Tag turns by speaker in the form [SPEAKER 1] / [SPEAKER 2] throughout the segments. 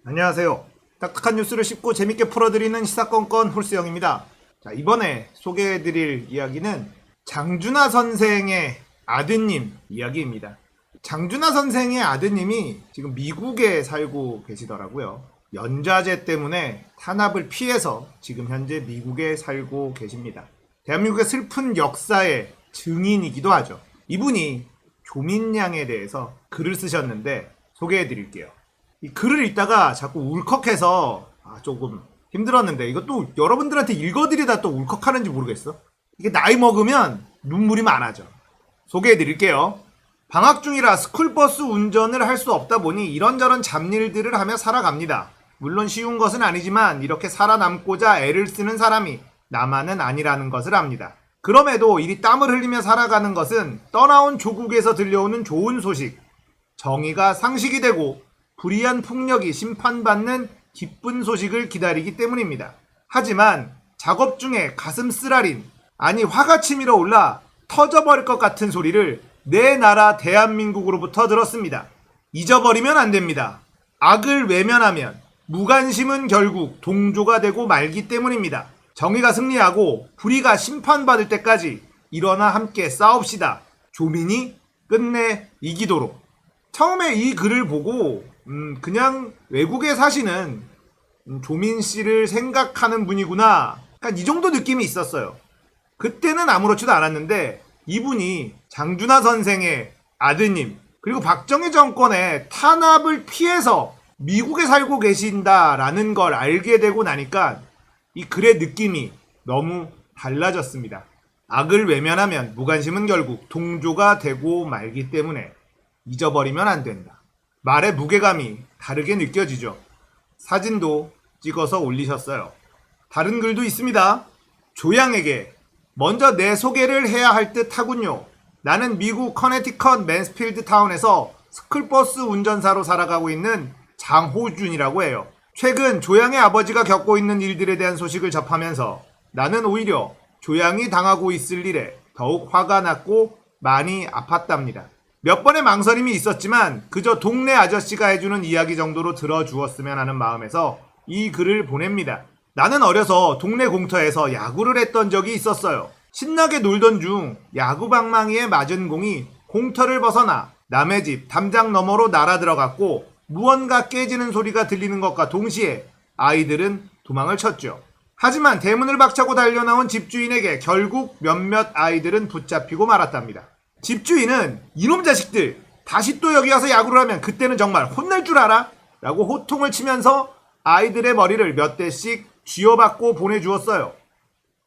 [SPEAKER 1] 안녕하세요. 딱딱한 뉴스를 쉽고 재밌게 풀어드리는 시사건건 홀수영입니다. 자, 이번에 소개해드릴 이야기는 장준하 선생의 아드님 이야기입니다. 장준하 선생의 아드님이 지금 미국에 살고 계시더라고요. 연좌제 때문에 탄압을 피해서 지금 현재 미국에 살고 계십니다. 대한민국의 슬픈 역사의 증인이기도 하죠. 이분이 조민양에 대해서 글을 쓰셨는데 소개해드릴게요. 이 글을 읽다가 자꾸 울컥해서 조금 힘들었는데 이것도 여러분들한테 읽어드리다 또 울컥하는지 모르겠어. 이게 나이 먹으면 눈물이 많아져. 소개해드릴게요. 방학 중이라 스쿨버스 운전을 할 수 없다 보니 이런저런 잡일들을 하며 살아갑니다. 물론 쉬운 것은 아니지만 이렇게 살아남고자 애를 쓰는 사람이 나만은 아니라는 것을 압니다. 그럼에도 이리 땀을 흘리며 살아가는 것은 떠나온 조국에서 들려오는 좋은 소식, 정의가 상식이 되고 불의한 폭력이 심판받는 기쁜 소식을 기다리기 때문입니다. 하지만 작업 중에 가슴 쓰라린, 아니 화가 치밀어 올라 터져버릴 것 같은 소리를 내 나라 대한민국으로부터 들었습니다. 잊어버리면 안 됩니다. 악을 외면하면 무관심은 결국 동조가 되고 말기 때문입니다. 정의가 승리하고 불의가 심판받을 때까지 일어나 함께 싸웁시다. 조민이 끝내 이기도록. 처음에 이 글을 보고 그냥 외국에 사시는 조민 씨를 생각하는 분이구나. 약간 이 정도 느낌이 있었어요. 그때는 아무렇지도 않았는데 이분이 장준하 선생의 아드님, 그리고 박정희 정권의 탄압을 피해서 미국에 살고 계신다라는 걸 알게 되고 나니까 이 글의 느낌이 너무 달라졌습니다. 악을 외면하면 무관심은 결국 동조가 되고 말기 때문에 잊어버리면 안 된다. 말의 무게감이 다르게 느껴지죠. 사진도 찍어서 올리셨어요. 다른 글도 있습니다. 조양에게 먼저 내 소개를 해야 할 듯 하군요. 나는 미국 커네티컷 맨스필드 타운에서 스쿨버스 운전사로 살아가고 있는 장호준이라고 해요. 최근 조양의 아버지가 겪고 있는 일들에 대한 소식을 접하면서 나는 오히려 조양이 당하고 있을 일에 더욱 화가 났고 많이 아팠답니다. 몇 번의 망설임이 있었지만 그저 동네 아저씨가 해주는 이야기 정도로 들어주었으면 하는 마음에서 이 글을 보냅니다. 나는 어려서 동네 공터에서 야구를 했던 적이 있었어요. 신나게 놀던 중 야구 방망이에 맞은 공이 공터를 벗어나 남의 집 담장 너머로 날아 들어갔고 무언가 깨지는 소리가 들리는 것과 동시에 아이들은 도망을 쳤죠. 하지만 대문을 박차고 달려나온 집주인에게 결국 몇몇 아이들은 붙잡히고 말았답니다. 집주인은 이놈 자식들 다시 또 여기 와서 야구를 하면 그때는 정말 혼낼 줄 알아? 라고 호통을 치면서 아이들의 머리를 몇 대씩 쥐어받고 보내주었어요.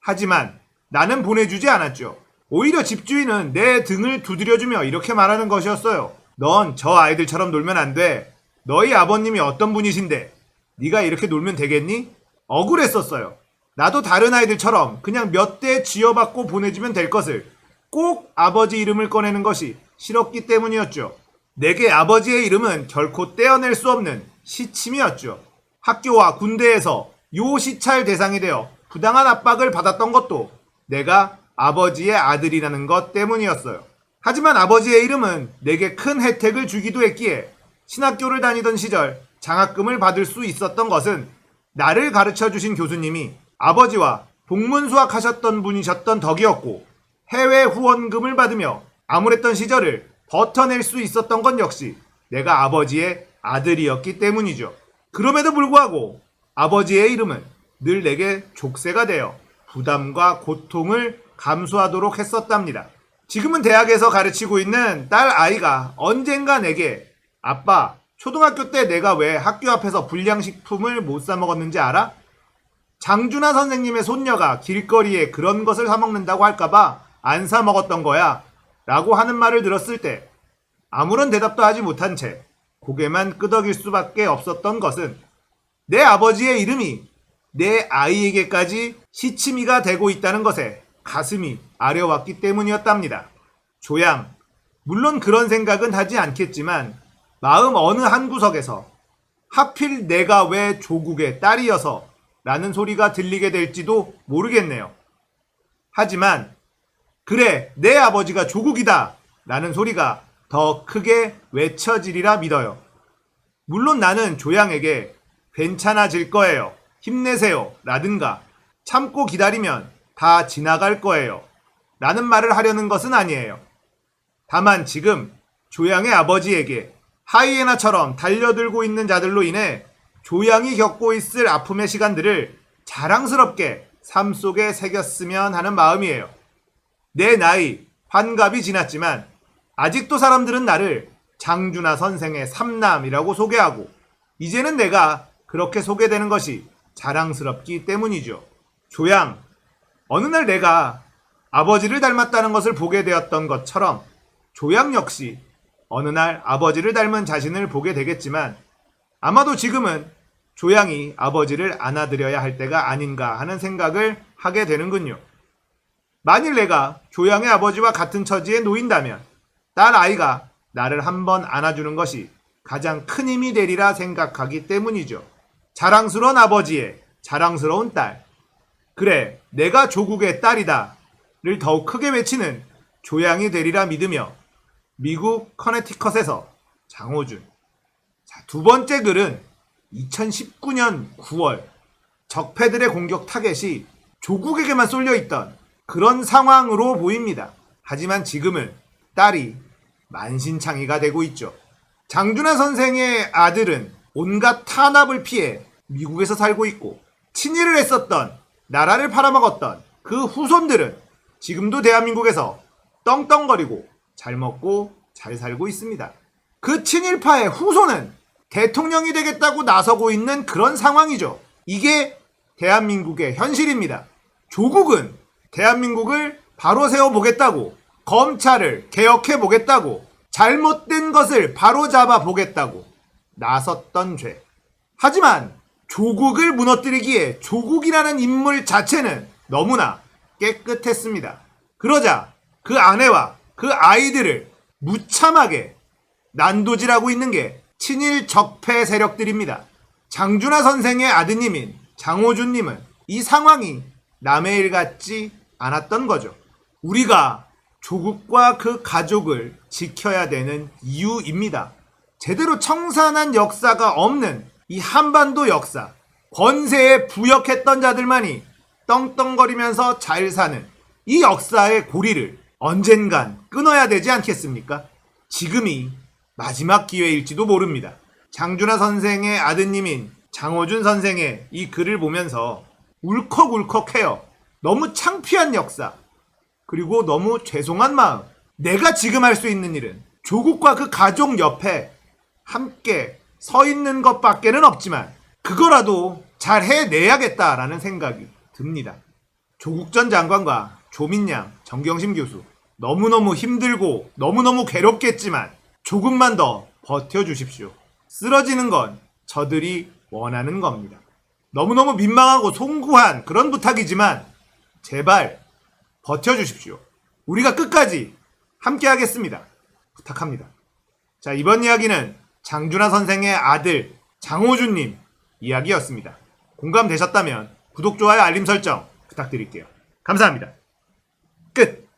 [SPEAKER 1] 하지만 나는 보내주지 않았죠. 오히려 집주인은 내 등을 두드려주며 이렇게 말하는 것이었어요. 넌 저 아이들처럼 놀면 안 돼. 너희 아버님이 어떤 분이신데 네가 이렇게 놀면 되겠니? 억울했었어요. 나도 다른 아이들처럼 그냥 몇 대 쥐어받고 보내주면 될 것을 꼭 아버지 이름을 꺼내는 것이 싫었기 때문이었죠. 내게 아버지의 이름은 결코 떼어낼 수 없는 시침이었죠. 학교와 군대에서 요시찰 대상이 되어 부당한 압박을 받았던 것도 내가 아버지의 아들이라는 것 때문이었어요. 하지만 아버지의 이름은 내게 큰 혜택을 주기도 했기에 신학교를 다니던 시절 장학금을 받을 수 있었던 것은 나를 가르쳐주신 교수님이 아버지와 동문수학하셨던 분이셨던 덕이었고 해외 후원금을 받으며 암울했던 시절을 버텨낼 수 있었던 건 역시 내가 아버지의 아들이었기 때문이죠. 그럼에도 불구하고 아버지의 이름은 늘 내게 족쇄가 되어 부담과 고통을 감수하도록 했었답니다. 지금은 대학에서 가르치고 있는 딸 아이가 언젠가 내게 아빠, 초등학교 때 내가 왜 학교 앞에서 불량식품을 못 사 먹었는지 알아? 장준하 선생님의 손녀가 길거리에 그런 것을 사 먹는다고 할까봐 안 사 먹었던 거야 라고 하는 말을 들었을 때 아무런 대답도 하지 못한 채 고개만 끄덕일 수밖에 없었던 것은 내 아버지의 이름이 내 아이에게까지 시치미가 되고 있다는 것에 가슴이 아려왔기 때문이었답니다. 조양, 물론 그런 생각은 하지 않겠지만 마음 어느 한 구석에서 하필 내가 왜 조국의 딸이어서 라는 소리가 들리게 될지도 모르겠네요. 하지만 그래, 내 아버지가 조국이다 라는 소리가 더 크게 외쳐지리라 믿어요. 물론 나는 조양에게 괜찮아질 거예요, 힘내세요 라든가 참고 기다리면 다 지나갈 거예요 라는 말을 하려는 것은 아니에요. 다만 지금 조양의 아버지에게 하이에나처럼 달려들고 있는 자들로 인해 조양이 겪고 있을 아픔의 시간들을 자랑스럽게 삶 속에 새겼으면 하는 마음이에요. 내 나이 환갑이 지났지만 아직도 사람들은 나를 장준하 선생의 삼남이라고 소개하고 이제는 내가 그렇게 소개되는 것이 자랑스럽기 때문이죠. 조양, 어느 날 내가 아버지를 닮았다는 것을 보게 되었던 것처럼 조양 역시 어느 날 아버지를 닮은 자신을 보게 되겠지만 아마도 지금은 조양이 아버지를 안아드려야 할 때가 아닌가 하는 생각을 하게 되는군요. 만일 내가 조양의 아버지와 같은 처지에 놓인다면 딸 아이가 나를 한번 안아주는 것이 가장 큰 힘이 되리라 생각하기 때문이죠. 자랑스러운 아버지의 자랑스러운 딸. 그래, 내가 조국의 딸이다를 더욱 크게 외치는 조양이 되리라 믿으며 미국 커네티컷에서 장호준. 자, 두 번째 글은 2019년 9월 적폐들의 공격 타겟이 조국에게만 쏠려있던 그런 상황으로 보입니다. 하지만 지금은 딸이 만신창이가 되고 있죠. 장준하 선생의 아들은 온갖 탄압을 피해 미국에서 살고 있고 친일을 했었던, 나라를 팔아먹었던 그 후손들은 지금도 대한민국에서 떵떵거리고 잘 먹고 잘 살고 있습니다. 그 친일파의 후손은 대통령이 되겠다고 나서고 있는 그런 상황이죠. 이게 대한민국의 현실입니다. 조국은 대한민국을 바로 세워보겠다고, 검찰을 개혁해보겠다고, 잘못된 것을 바로잡아 보겠다고 나섰던 죄. 하지만 조국을 무너뜨리기에 조국이라는 인물 자체는 너무나 깨끗했습니다. 그러자 그 아내와 그 아이들을 무참하게 난도질하고 있는 게 친일 적폐 세력들입니다. 장준하 선생의 아드님인 장호준님은 이 상황이 남의 일 같지 않았던 거죠. 우리가 조국과 그 가족을 지켜야 되는 이유입니다. 제대로 청산한 역사가 없는 이 한반도 역사, 권세에 부역했던 자들만이 떵떵거리면서 잘 사는 이 역사의 고리를 언젠간 끊어야 되지 않겠습니까? 지금이 마지막 기회일지도 모릅니다. 장준하 선생의 아드님인 장호준 선생의 이 글을 보면서 울컥울컥해요. 너무 창피한 역사, 그리고 너무 죄송한 마음. 내가 지금 할 수 있는 일은 조국과 그 가족 옆에 함께 서 있는 것밖에는 없지만 그거라도 잘 해내야겠다라는 생각이 듭니다. 조국 전 장관과 조민양, 정경심 교수, 너무너무 힘들고 너무너무 괴롭겠지만 조금만 더 버텨주십시오. 쓰러지는 건 저들이 원하는 겁니다. 너무너무 민망하고 송구한 그런 부탁이지만 제발 버텨주십시오. 우리가 끝까지 함께 하겠습니다. 부탁합니다. 자, 이번 이야기는 장준하 선생의 아들 장호준님 이야기였습니다. 공감되셨다면 구독, 좋아요, 알림 설정 부탁드릴게요. 감사합니다. 끝!